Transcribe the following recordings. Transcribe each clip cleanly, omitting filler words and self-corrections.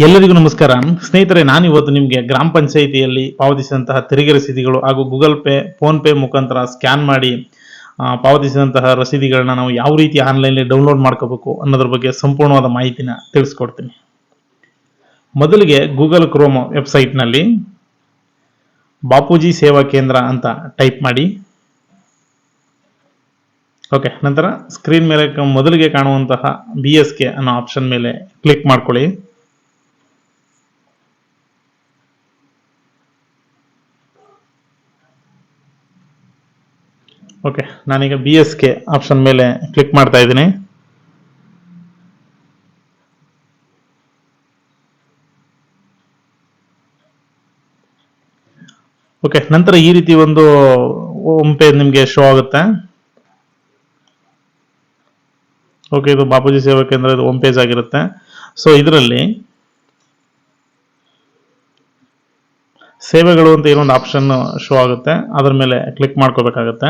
ಎಲ್ಲರಿಗೂ ನಮಸ್ಕಾರ ಸ್ನೇಹಿತರೆ. ನಾನು ಇವತ್ತು ನಿಮಗೆ ಗ್ರಾಮ ಪಂಚಾಯಿತಿಯಲ್ಲಿ ಪಾವತಿಸಿದಂತಹ ತೆರಿಗೆ ರಸೀದಿಗಳು ಹಾಗೂ ಗೂಗಲ್ ಪೇ, ಫೋನ್ ಪೇ ಮುಖಾಂತರ ಸ್ಕ್ಯಾನ್ ಮಾಡಿ ಪಾವತಿಸಿದಂತಹ ರಸೀದಿಗಳನ್ನ ನಾವು ಯಾವ ರೀತಿ ಆನ್ಲೈನ್ ಡೌನ್ಲೋಡ್ ಮಾಡ್ಕೋಬೇಕು ಅನ್ನೋದ್ರ ಬಗ್ಗೆ ಸಂಪೂರ್ಣವಾದ ಮಾಹಿತಿನ ತಿಳಿಸ್ಕೊಡ್ತೀನಿ. ಮೊದಲಿಗೆ ಗೂಗಲ್ ಕ್ರೋಮ್ ವೆಬ್ಸೈಟ್ನಲ್ಲಿ ಬಾಪೂಜಿ ಸೇವಾ ಕೇಂದ್ರ ಅಂತ ಟೈಪ್ ಮಾಡಿ. ಓಕೆ, ನಂತರ ಸ್ಕ್ರೀನ್ ಮೇಲೆ ಮೊದಲಿಗೆ ಕಾಣುವಂತಹ BSK ಅನ್ನೋ ಆಪ್ಷನ್ ಮೇಲೆ ಕ್ಲಿಕ್ ಮಾಡ್ಕೊಳ್ಳಿ. ಓಕೆ, ನಾನೀಗ BSK ಆಪ್ಷನ್ ಮೇಲೆ ಕ್ಲಿಕ್ ಮಾಡ್ತಾ ಇದ್ದೀನಿ. ಓಕೆ, ನಂತರ ಈ ರೀತಿ ಒಂದು ಹೋಮ್ ಪೇಜ್ ನಿಮಗೆ ಶೋ ಆಗುತ್ತೆ. ಓಕೆ, ಇದು ಬಾಪೂಜಿ ಸೇವಾ ಕೇಂದ್ರ ಹೋಮ್ ಪೇಜ್ ಆಗಿರುತ್ತೆ. ಸೊ ಇದರಲ್ಲಿ ಸೇವೆಗಳು ಅಂತ ಏನೊಂದು ಆಪ್ಷನ್ ಶೋ ಆಗುತ್ತೆ, ಅದರ ಮೇಲೆ ಕ್ಲಿಕ್ ಮಾಡ್ಕೋಬೇಕಾಗತ್ತೆ.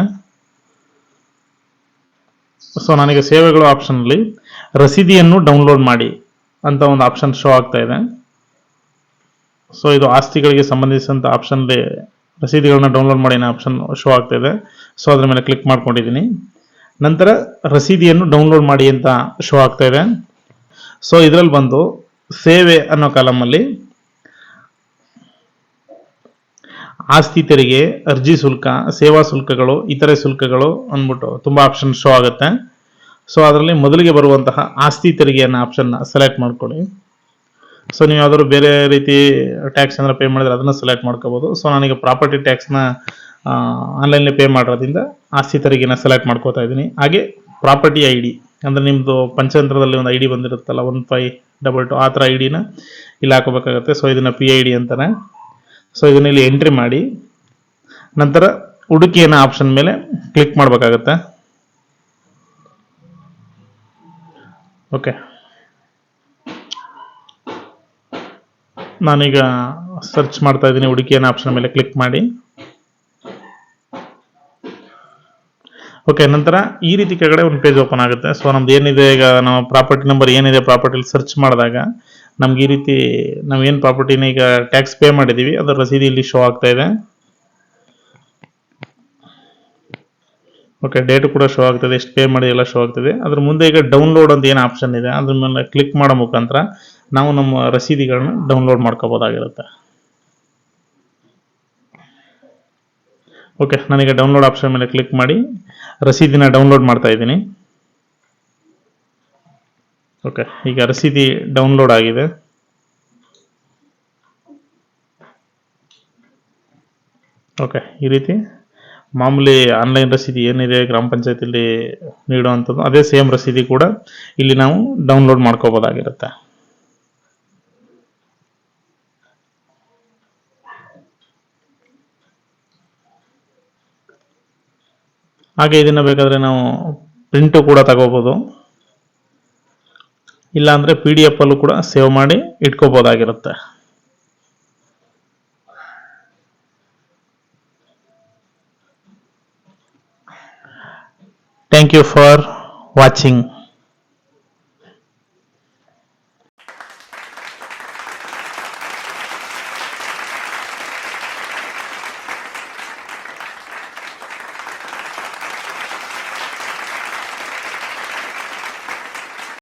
ಸೊ ನಾನೀಗ ಸೇವೆಗಳು ಆಪ್ಷನ್ ಅಲ್ಲಿ ರಸೀದಿಯನ್ನು ಡೌನ್ಲೋಡ್ ಮಾಡಿ ಅಂತ ಒಂದು ಆಪ್ಷನ್ ಶೋ ಆಗ್ತಾ ಇದೆ. ಸೊ ಇದು ಆಸ್ತಿಗಳಿಗೆ ಸಂಬಂಧಿಸಿದಂತ ಆಪ್ಷನ್ ರಸೀದಿಗಳನ್ನ ಡೌನ್ಲೋಡ್ ಮಾಡಿ ಆಪ್ಷನ್ ಶೋ ಆಗ್ತಾ ಇದೆ. ಸೊ ಅದ್ರ ಮೇಲೆ ಕ್ಲಿಕ್ ಮಾಡ್ಕೊಂಡಿದ್ದೀನಿ. ನಂತರ ರಸೀದಿಯನ್ನು ಡೌನ್ಲೋಡ್ ಮಾಡಿ ಅಂತ ಶೋ ಆಗ್ತಾ ಇದೆ. ಸೊ ಇದರಲ್ಲಿ ಬಂದು ಸೇವೆ ಅನ್ನೋ ಕಾಲಮ್ ಅಲ್ಲಿ ಆಸ್ತಿ ತೆರಿಗೆ, ಅರ್ಜಿ ಶುಲ್ಕ, ಸೇವಾ ಶುಲ್ಕಗಳು, ಇತರೆ ಶುಲ್ಕಗಳು ಅಂದ್ಬಿಟ್ಟು ತುಂಬಾ ಆಪ್ಷನ್ ಶೋ ಆಗುತ್ತೆ. ಸೊ ಅದರಲ್ಲಿ ಮೊದಲಿಗೆ ಬರುವಂತಹ ಆಸ್ತಿ ತೆರಿಗೆ ಅನ್ನೋ ಆಪ್ಷನ್ ಸೆಲೆಕ್ಟ್ ಮಾಡ್ಕೊಳ್ಳಿ. ಸೊ ನೀವು ಯಾವ್ದಾದ್ರು ಬೇರೆ ರೀತಿ ಟ್ಯಾಕ್ಸ್ ಏನಾದ್ರು ಪೇ ಮಾಡಿದ್ರೆ ಅದನ್ನ ಸೆಲೆಕ್ಟ್ ಮಾಡ್ಕೋಬಹುದು. ಸೊ ನಾನೀಗ ಪ್ರಾಪರ್ಟಿ ಟ್ಯಾಕ್ಸ್ನ ಆನ್ಲೈನ್ ಪೇ ಮಾಡೋದ್ರಿಂದ ಆಸ್ತಿ ತೆರಿಗೆನ ಸೆಲೆಕ್ಟ್ ಮಾಡ್ಕೋತಾ ಇದ್ದೀನಿ. ಹಾಗೆ ಪ್ರಾಪರ್ಟಿ ID ಅಂದ್ರೆ ನಿಮ್ದು ಪಂಚತಂತ್ರದಲ್ಲಿ ಒಂದು ID ಬಂದಿರುತ್ತಲ್ಲ 1522 ಆ ಥರ ID-ನ ಇಲ್ಲಿ ಹಾಕೋಬೇಕಾಗತ್ತೆ. ಸೊ ಇದನ್ನ PID ಅಂತಾನೆ. ಸೊ ಇದನ್ನ ಇಲ್ಲಿ ಎಂಟ್ರಿ ಮಾಡಿ ನಂತರ ಹುಡುಕಿಯನ್ನ ಆಪ್ಷನ್ ಮೇಲೆ ಕ್ಲಿಕ್ ಮಾಡಬೇಕಾಗತ್ತೆ. ಓಕೆ, ನಾನೀಗ ಸರ್ಚ್ ಮಾಡ್ತಾ ಇದ್ದೀನಿ. ಹುಡುಕಿಯನ್ನ ಆಪ್ಷನ್ ಮೇಲೆ ಕ್ಲಿಕ್ ಮಾಡಿ. ಓಕೆ, ನಂತರ ಈ ರೀತಿ ಕೆಳಗಡೆ ಒಂದು ಪೇಜ್ ಓಪನ್ ಆಗುತ್ತೆ. ಸೊ ನಮ್ದು ಏನಿದೆ, ಈಗ ನಾವು ಪ್ರಾಪರ್ಟಿ ನಂಬರ್ ಏನಿದೆ ಪ್ರಾಪರ್ಟಿ ಸರ್ಚ್ ಮಾಡಿದಾಗ ನಮ್ಗೆ ಈ ರೀತಿ ನಾವೇನು ಪ್ರಾಪರ್ಟಿನ ಈಗ ಟ್ಯಾಕ್ಸ್ ಪೇ ಮಾಡಿದೀವಿ ಅದರ ರಸೀದಿ ಇಲ್ಲಿ ಶೋ ಆಗ್ತಾ ಇದೆ. ಓಕೆ, ಡೇಟ್ ಕೂಡ ಶೋ ಆಗ್ತದೆ, ಎಷ್ಟು ಪೇ ಮಾಡಿ ಎಲ್ಲ ಶೋ ಆಗ್ತದೆ. ಅದ್ರ ಮುಂದೆ ಈಗ ಡೌನ್ಲೋಡ್ ಅಂತ ಏನು ಆಪ್ಷನ್ ಇದೆ ಅದ್ರ ಮೇಲೆ ಕ್ಲಿಕ್ ಮಾಡೋ ಮುಖಾಂತರ ನಾವು ನಮ್ಮ ರಸೀದಿಗಳನ್ನ ಡೌನ್ಲೋಡ್ ಮಾಡ್ಕೋಬಹುದಾಗಿರುತ್ತೆ. ಓಕೆ, ನಾನೀಗ ಡೌನ್ಲೋಡ್ ಆಪ್ಷನ್ ಮೇಲೆ ಕ್ಲಿಕ್ ಮಾಡಿ ರಸೀದಿನ ಡೌನ್ಲೋಡ್ ಮಾಡ್ತಾ ಇದ್ದೀನಿ. ಓಕೆ, ಈಗ ರಸೀದಿ ಡೌನ್ಲೋಡ್ ಆಗಿದೆ. ಓಕೆ, ಈ ರೀತಿ ಮಾಮೂಲಿ ಆನ್ಲೈನ್ ರಸೀದಿ ಏನಿದೆ ಗ್ರಾಮ ಪಂಚಾಯತಿಲಿ ನೀಡುವಂಥದ್ದು ಅದೇ ಸೇಮ್ ರಸೀದಿ ಕೂಡ ಇಲ್ಲಿ ನಾವು ಡೌನ್ಲೋಡ್ ಮಾಡ್ಕೋಬಹುದಾಗಿರುತ್ತೆ. ಹಾಗೆ ಇದನ್ನ ಬೇಕಾದ್ರೆ ನಾವು ಪ್ರಿಂಟು ಕೂಡ ತಗೋಬಹುದು, ಇಲ್ಲಾಂದ್ರೆ PDF ಅಲ್ಲೂ ಕೂಡ ಸೇವ್ ಮಾಡಿ ಇಟ್ಕೋಬಹುದಾಗಿರುತ್ತೆ. Thank you for watching.